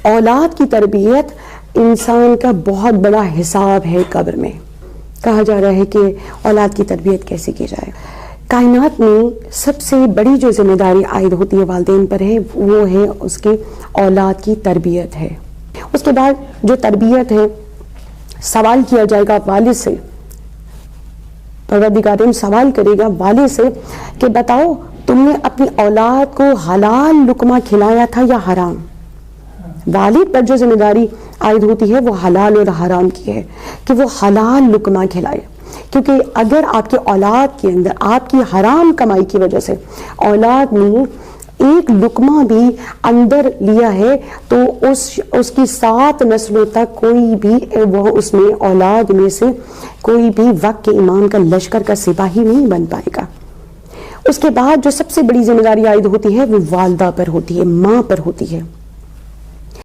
اولاد کی تربیت انسان کا بہت بڑا حساب ہے قبر میں. کہا جا رہا ہے کہ اولاد کی تربیت کیسے کی جائے. کائنات میں سب سے بڑی جو ذمہ داری عائد ہوتی ہے والدین پر ہے وہ ہے اس کے اولاد کی تربیت ہے. اس کے بعد جو تربیت ہے سوال کیا جائے گا والد سے. پروردگار سوال کرے گا والد سے کہ بتاؤ تم نے اپنی اولاد کو حلال لقمہ کھلایا تھا یا حرام. والد پر جو ذمہ داری عائد ہوتی ہے وہ حلال اور حرام کی ہے کہ وہ حلال لقمہ کھلائے. کیونکہ اگر آپ کے اولاد کے اندر آپ کی حرام کمائی کی وجہ سے اولاد نے ایک لقمہ بھی اندر لیا ہے تو اس کی 7 نسلوں تک کوئی بھی وہ اس میں اولاد میں سے کوئی بھی وقت کے امام کا لشکر کا سپاہی نہیں بن پائے گا. اس کے بعد جو سب سے بڑی ذمہ داری عائد ہوتی ہے وہ والدہ پر ہوتی ہے، ماں پر ہوتی ہے.